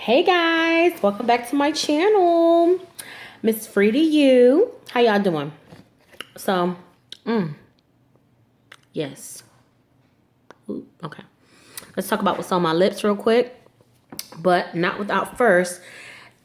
Hey guys, welcome back to my channel. Miss Free to You. How y'all doing? So, yes. Ooh, okay. Let's talk about what's on my lips real quick, but not without first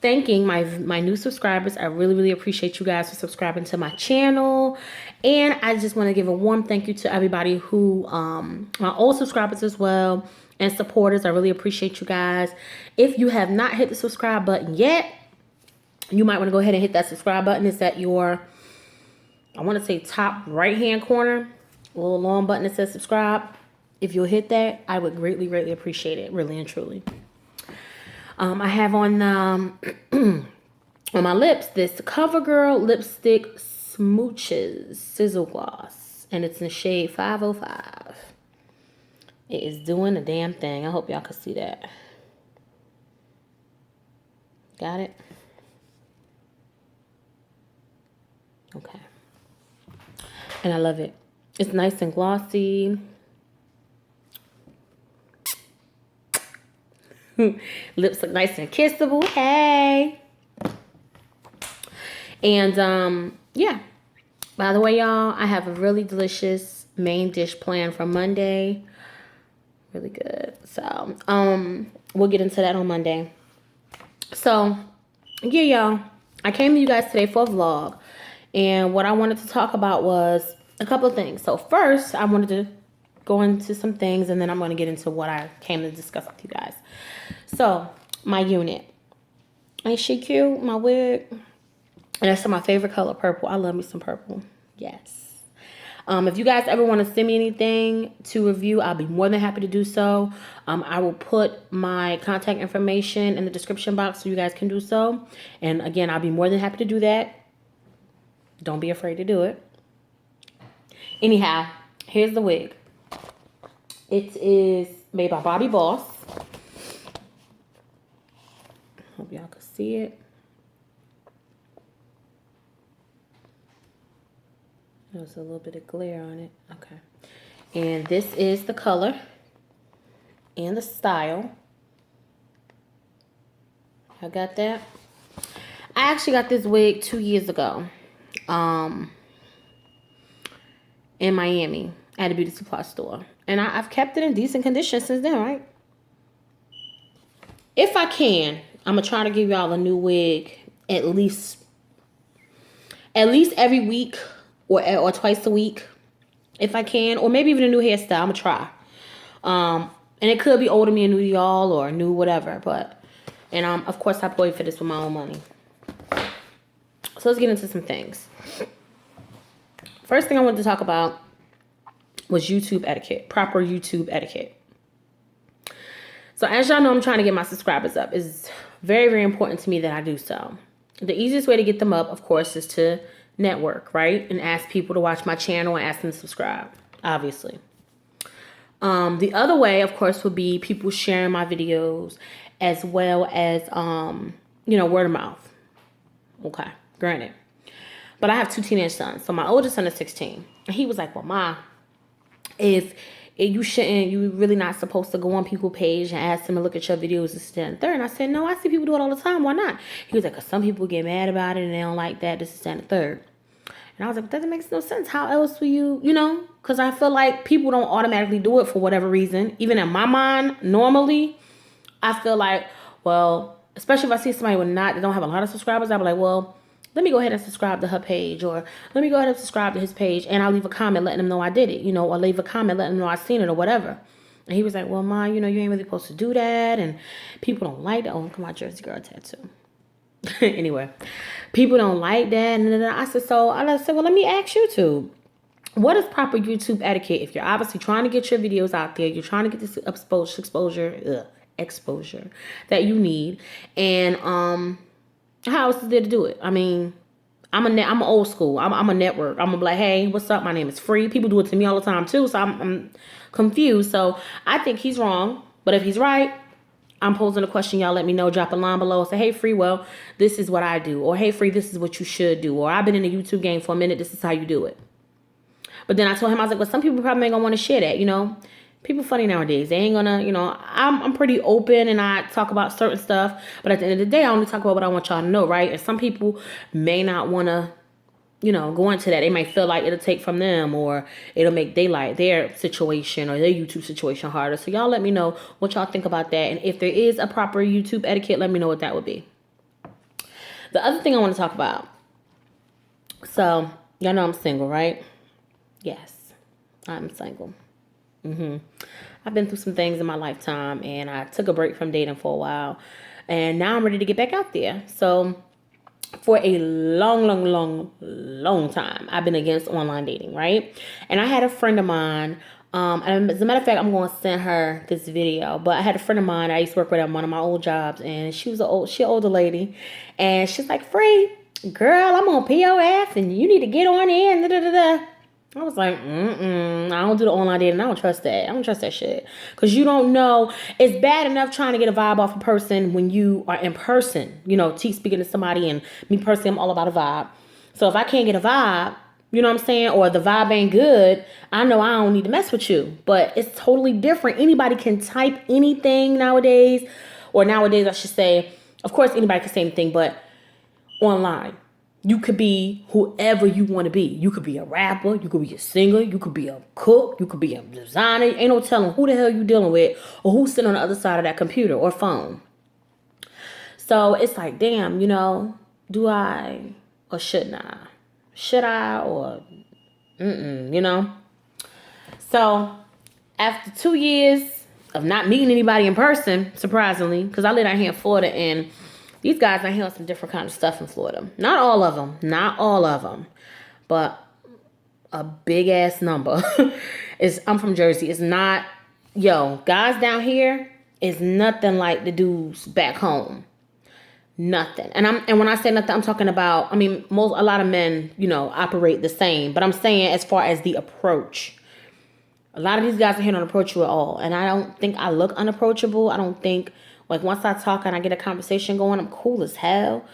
thanking my new subscribers. I really appreciate you guys for subscribing to my channel. And I just want to give a warm thank you to everybody who, my old subscribers as well, and supporters. I really appreciate you guys. If you have not hit the subscribe button yet, you might want to go ahead and hit that subscribe button. It's at your, I want to say top right hand corner, a little long button that says subscribe. If you'll hit that, I would greatly appreciate it, really and truly. I have on on my lips this CoverGirl lipstick Smooches Sizzle Gloss, and it's in the shade 505. It is doing a damn thing. I hope y'all can see that. Got it? Okay. And I love it. It's nice and glossy. Lips look nice and kissable. Hey. And yeah. By the way, y'all, I have a really delicious main dish planned for Monday. Really good. So, we'll get into that on Monday. So, yeah, y'all. I came to you guys today for a vlog. And what I wanted to talk about was a couple of things. So, first, I wanted to go into some things, and then I'm going to get into what I came to discuss with you guys. So, my unit. Ain't she cute? My wig. And that's my favorite color, purple. I love me some purple. Yes. If you guys ever want to send me anything to review, I'll be more than happy to do so. I will put my contact information in the description box so you guys can do so. And again, I'll be more than happy to do that. Don't be afraid to do it. Anyhow, here's the wig. It is made by Bobbi Boss. Hope y'all can see it. There's a little bit of glare on it. Okay. And this is the color and the style. I got that. I actually got this wig 2 years ago. In Miami at a beauty supply store. And I've kept it in decent condition since then, right? If I can, I'm going to try to give y'all a new wig at least every week. Or twice a week, if I can. Or maybe even a new hairstyle. I'm going to try. And it could be old to me and new to y'all or new whatever. But, and of course, I paid for this with my own money. So let's get into some things. First thing I wanted to talk about was YouTube etiquette. Proper YouTube etiquette. So as y'all know, I'm trying to get my subscribers up. It's very important to me that I do so. The easiest way to get them up, of course, is to network, right? And ask people to watch my channel and ask them to subscribe, obviously. The other way, of course, would be people sharing my videos as well as, word of mouth. Okay, granted. But I have 2 teenage sons. So my oldest son is 16. And he was like, well, Ma, if you really not supposed to go on people's page and ask them to look at your videos, this, that, and third. And I said, no, I see people do it all the time. Why not? He was like, because some people get mad about it and they don't like that, this, that, and third. And I was like, that makes no sense. How else will you, because I feel like people don't automatically do it for whatever reason. Even in my mind, normally, I feel like, well, especially if I see somebody that don't have a lot of subscribers, I'll be like, well, let me go ahead and subscribe to her page, or let me go ahead and subscribe to his page, and I'll leave a comment letting them know I did it, or leave a comment letting them know I seen it or whatever. And he was like, well, Ma, you ain't really supposed to do that, and people don't like that. Oh, look at my Jersey girl tattoo. Anyway, people don't like that. And then I said, well, let me ask you two. What is proper YouTube etiquette? If you're obviously trying to get your videos out there, you're trying to get this exposure that you need, and how else is there to do it? I mean, I'm old school. I'm a network. I'm gonna be like, hey, what's up? My name is Free. People do it to me all the time too, so I'm confused. So I think he's wrong, but if he's right, I'm posing a question. Y'all let me know. Drop a line below. Say, hey, Free, well, this is what I do. Or, hey, Free, this is what you should do. Or, I've been in the YouTube game for a minute. This is how you do it. But then I told him, I was like, well, some people probably ain't going to want to share that, People funny nowadays. They ain't gonna, I'm pretty open and I talk about certain stuff, but at the end of the day, I only talk about what I want y'all to know, right? And some people may not want to, go into that. They might feel like it'll take from them, or it'll make their situation or their YouTube situation harder. So y'all let me know what y'all think about that. And if there is a proper YouTube etiquette, let me know what that would be. The other thing I want to talk about. So y'all know I'm single, right? Yes, I'm single. I've been through some things in my lifetime, and I took a break from dating for a while, and now I'm ready to get back out there. So for a long time, I've been against online dating, right? And I had a friend of mine, and as a matter of fact, I'm going to send her this video, but I had a friend of mine, I used to work with at one of my old jobs, and she was an older lady, and she's like, Free, girl, I'm on POF, and you need to get on in, da-da-da-da. I was like, I don't do the online dating. I don't trust that. I don't trust that shit. Because you don't know. It's bad enough trying to get a vibe off a person when you are in person. Speaking to somebody, and me personally, I'm all about a vibe. So if I can't get a vibe, you know what I'm saying? Or the vibe ain't good, I know I don't need to mess with you. But it's totally different. Anybody can type anything nowadays. Or nowadays, I should say. Of course, anybody can say anything, but online. You could be whoever you want to be. You could be a rapper. You could be a singer. You could be a cook. You could be a designer. Ain't no telling who the hell you dealing with or who's sitting on the other side of that computer or phone. So it's like, damn, do I or shouldn't I? Should I or So after 2 years of not meeting anybody in person, surprisingly, because I live out here in Florida, and these guys are hearing some different kind of stuff in Florida. Not all of them, but a big ass number. I'm from Jersey. It's not, guys down here is nothing like the dudes back home. Nothing. And when I say nothing, I'm talking about, a lot of men, operate the same. But I'm saying as far as the approach. A lot of these guys are here don't approach you at all. And I don't think I look unapproachable. I don't think, once I talk and I get a conversation going, I'm cool as hell.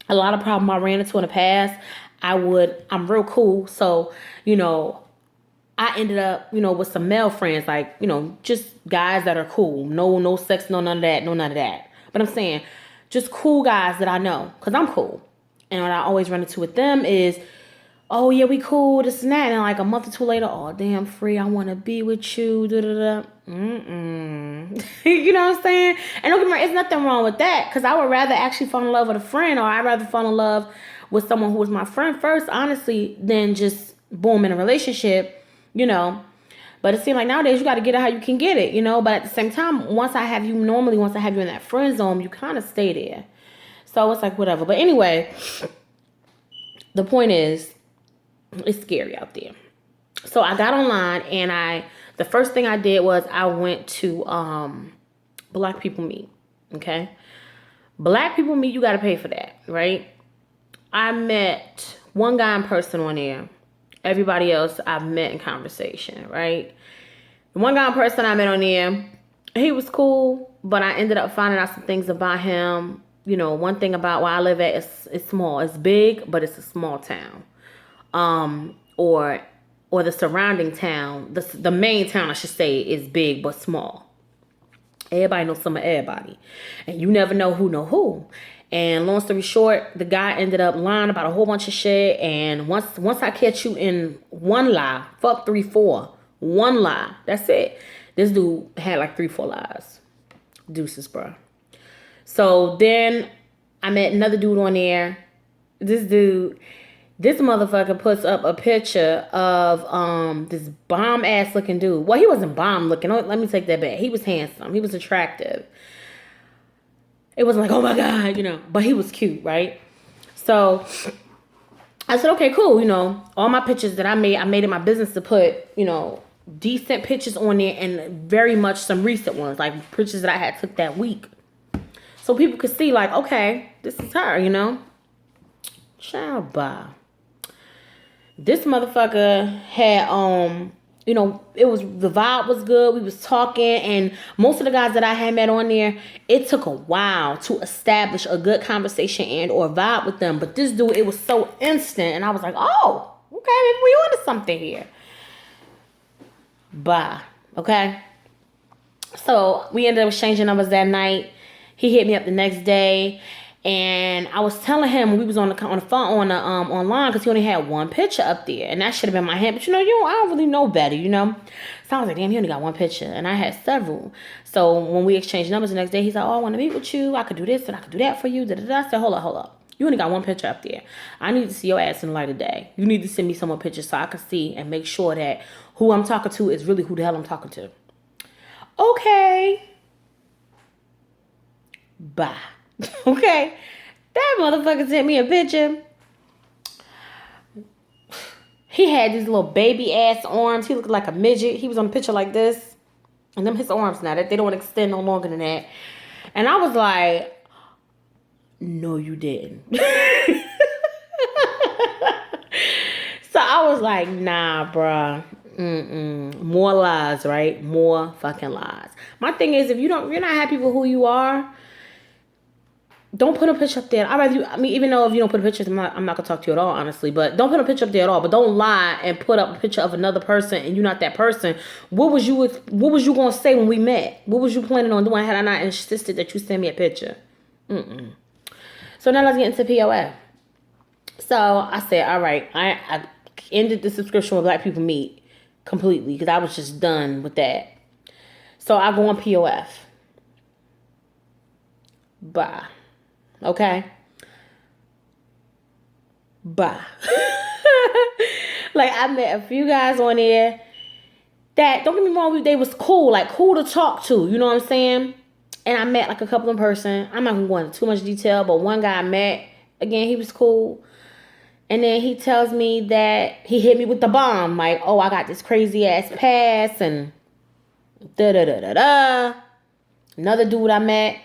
A lot of problems I ran into in the past, I'm real cool. So, I ended up, with some male friends, just guys that are cool. No sex, no none of that. But I'm saying, just cool guys that I know, because I'm cool. And what I always run into with them is, oh, yeah, we cool, this and that. And a month or two later, oh, damn, Free, I want to be with you, da-da-da. You know what I'm saying? And don't get me wrong, there's nothing wrong with that, because I would rather actually fall in love with a friend, or I'd rather fall in love with someone who was my friend first, honestly, than just, boom, in a relationship, But it seems like nowadays you got to get it how you can get it, But at the same time, once I have you in that friend zone, you kind of stay there. So it's like, whatever. But anyway, the point is, it's scary out there. So I got online, and the first thing I did was I went to Black People Meet. Okay? Black People Meet, you got to pay for that, right? I met one guy in person on there. Everybody else I've met in conversation, right? The one guy in person I met on there, he was cool, but I ended up finding out some things about him. One thing about where I live at, it's small. It's big, but it's a small town. Or the surrounding town, the main town, I should say, is big but small. Everybody knows some of everybody, and you never know who. And long story short, the guy ended up lying about a whole bunch of shit. And once I catch you in one lie, fuck 3-4, one lie, that's it. This dude had 3-4 lies. Deuces, bro. So then I met another dude on there. This motherfucker puts up a picture of this bomb ass looking dude. Well, he wasn't bomb looking. Let me take that back. He was handsome. He was attractive. It wasn't like, oh my God, but he was cute, right? So I said, okay, cool. All my pictures that I made it my business to put, decent pictures on there, and very much some recent ones, like pictures that I had took that week. So people could see okay, this is her, Child, bye. This motherfucker had, the vibe was good. We was talking, and most of the guys that I had met on there, it took a while to establish a good conversation and or vibe with them. But this dude, it was so instant, and I was like, oh, okay, maybe we onto something here. Bye. Okay? So we ended up exchanging numbers that night. He hit me up the next day, and I was telling him we was on the phone online because he only had one picture up there, and that should have been my hand. But I don't really know better, So I was like, damn, he only got one picture, and I had several. So when we exchanged numbers the next day, he's like, oh, I want to meet with you. I could do this and I could do that for you. I said, hold up. You only got one picture up there. I need to see your ass in the light of day. You need to send me some more pictures so I can see and make sure that who I'm talking to is really who the hell I'm talking to. Okay. Bye. Okay. That motherfucker sent me a picture. He had these little baby ass arms. He looked like a midget. He was on a picture like this. And them his arms now. They don't extend no longer than that. And I was like, no, you didn't. So I was like, nah, bruh. More lies, right? More fucking lies. My thing is, if you're not happy with who you are, don't put a picture up there. Even though if you don't put a picture, I'm not gonna talk to you at all, honestly. But don't put a picture up there at all. But don't lie and put up a picture of another person and you're not that person. What was you gonna say when we met? What was you planning on doing had I not insisted that you send me a picture? So now let's get into POF. So I said, all right, I ended the subscription with Black People Meet completely because I was just done with that. So I go on POF. Bye. Okay? Bye. Like, I met a few guys on there that, don't get me wrong, they was cool. Like, cool to talk to. You know what I'm saying? And I met, like, a couple in person. I'm not going to go into too much detail, but one guy I met, again, he was cool. And then he tells me that he hit me with the bomb. Like, oh, I got this crazy ass pass and da-da-da-da-da. Another dude I met.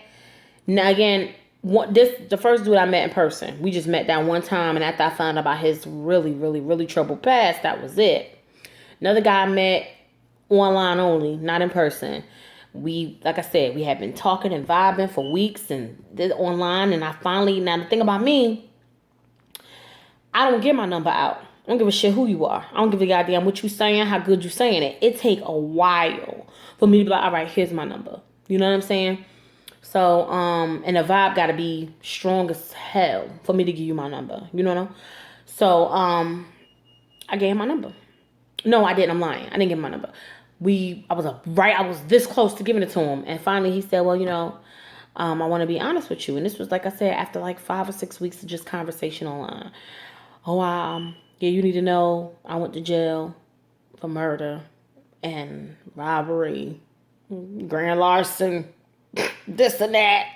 Now, again, the first dude I met in person. We just met that one time. And after I found out about his really, really, really troubled past, that was it. Another guy I met online only, not in person. Like I said, we had been talking and vibing for weeks and did online. And now the thing about me, I don't give my number out. I don't give a shit who you are. I don't give a goddamn what you saying, how good you saying it. It take a while for me to be like, all right, here's my number. You know what I'm saying? So, and the vibe got to be strong as hell for me to give you my number. You know what I mean? So, I gave him my number. No, I didn't. I'm lying. I didn't give him my number. I was this close to giving it to him. And finally he said, well, I want to be honest with you. And this was, like I said, after like 5 or 6 weeks of just conversation online. Oh, yeah, you need to know I went to jail for murder and robbery, grand larceny, this and that,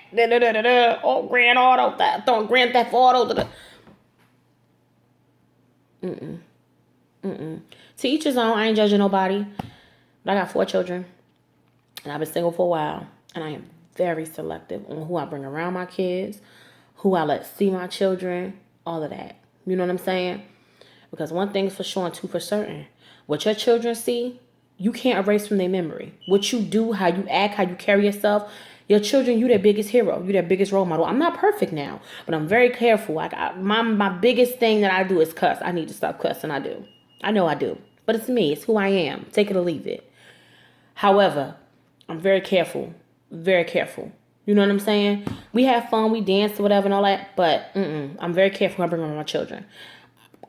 oh, grand auto, grand theft auto. To each his own. I ain't judging nobody. But I got 4 children, and I've been single for a while, and I am very selective on who I bring around my kids, who I let see my children, all of that. You know what I'm saying? Because one thing's for sure and 2 for certain. What your children see, you can't erase from their memory. What you do, how you act, how you carry yourself, your children, you their biggest hero. You their biggest role model. I'm not perfect now, but I'm very careful. My biggest thing that I do is cuss. I need to stop cussing. I do. I know I do. But it's me. It's who I am. Take it or leave it. However, I'm very careful. Very careful. You know what I'm saying? We have fun, we dance or whatever and all that, but I'm very careful when I bring around my children.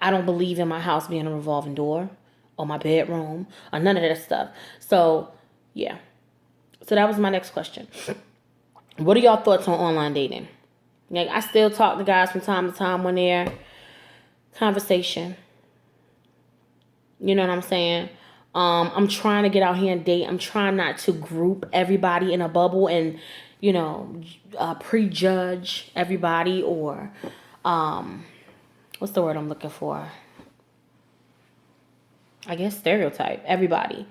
I don't believe in my house being a revolving door or my bedroom or none of that stuff. So, yeah. So that was my next question. What are y'all thoughts on online dating? Like, I still talk to guys from time to time when they're conversation. You know what I'm saying? I'm trying to get out here and date. I'm trying not to group everybody in a bubble and prejudge everybody or, what's the word I'm looking for? I guess stereotype everybody.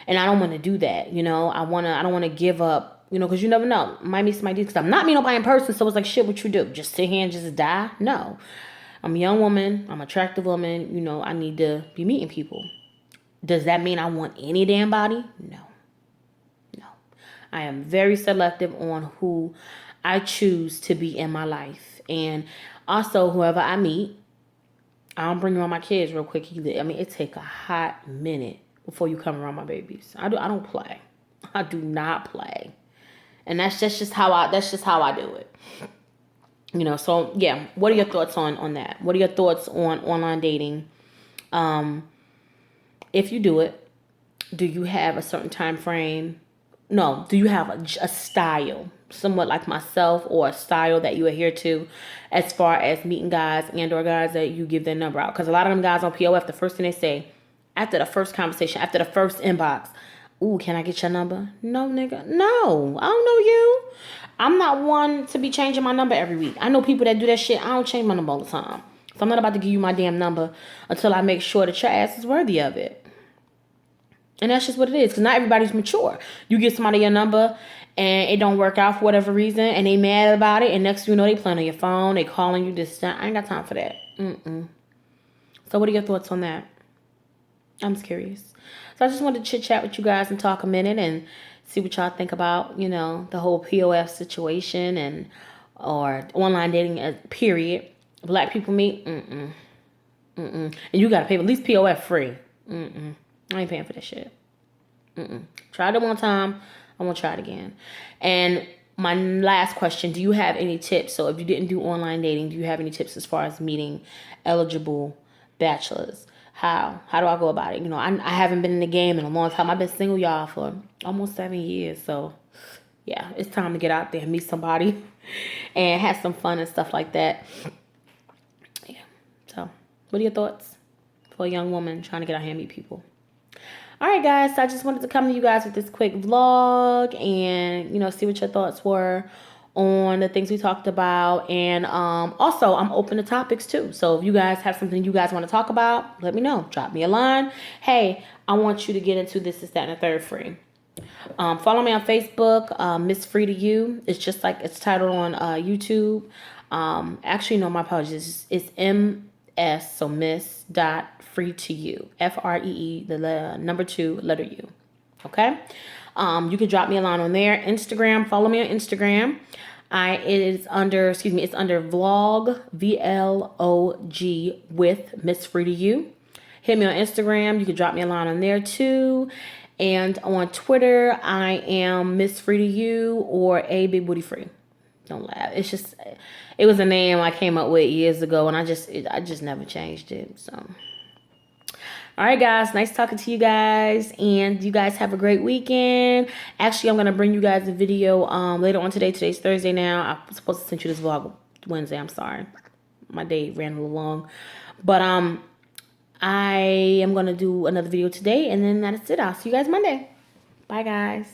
And I don't want to do that. I don't want to give up, because you never know. Might meet somebody, because I'm not meeting nobody in person. So it's like, shit, what you do? Just sit here and just die? No. I'm a young woman. I'm an attractive woman. I need to be meeting people. Does that mean I want any damn body? No. I am very selective on who I choose to be in my life. And also, whoever I meet, I don't bring around my kids real quick either. It take a hot minute before you come around my babies. I don't play. I do not play. And that's just how I do it. You know, so yeah, what are your thoughts on that? What are your thoughts on online dating? If you do it, do you have a certain time frame? No, do you have a style, somewhat like myself, or a style that you adhere to as far as meeting guys and or guys that you give their number out? Because a lot of them guys on POF, the first thing they say after the first conversation, after the first inbox, ooh, can I get your number? No, nigga. No, I don't know you. I'm not one to be changing my number every week. I know people that do that shit. I don't change my number all the time. So I'm not about to give you my damn number until I make sure that your ass is worthy of it. And that's just what it is. Because not everybody's mature. You get somebody your number and it don't work out for whatever reason. And they mad about it. And next thing you know, they playing on your phone. They calling you this. I ain't got time for that. So what are your thoughts on that? I'm just curious. So I just wanted to chit chat with you guys and talk a minute and see what y'all think about, you know, the whole POF situation and or online dating period. Black people meet, and you gotta pay at least POF free. I ain't paying for that shit. Tried it one time, I'm gonna try it again. And my last question: do you have any tips? So if you didn't do online dating, do you have any tips as far as meeting eligible bachelors? How do I go about it? You know, I haven't been in the game in a long time. I've been single, y'all, for almost 7 years. So, yeah, it's time to get out there and meet somebody and have some fun and stuff like that. Yeah. So, what are your thoughts for a young woman trying to get out here and meet people? All right, guys. So I just wanted to come to you guys with this quick vlog and, you know, see what your thoughts were on the things we talked about. And also, I'm open to topics too. So if you guys have something you guys want to talk about, let me know. Drop me a line. Hey, I want you to get into this, that, and the third free. Follow me on Facebook, Miss Free to You. It's just like it's titled on YouTube. Actually, no, my apologies. It's MS, so Miss dot Free to You. FREE, the number 2, letter U. Okay? You can drop me a line on there. Instagram, follow me on Instagram. It's under vlog, VLOG with Miss Free to You. Hit me on Instagram. You can drop me a line on there too. And on Twitter, I am Miss Free to You or A Big Booty Free. Don't laugh. It was a name I came up with years ago, and I just never changed it. So, all right, guys. Nice talking to you guys, and you guys have a great weekend. Actually, I'm gonna bring you guys a video later on today. Today's Thursday now. I'm supposed to send you this vlog Wednesday. I'm sorry, my day ran a little long, but I am gonna do another video today, and then that's it. I'll see you guys Monday. Bye, guys.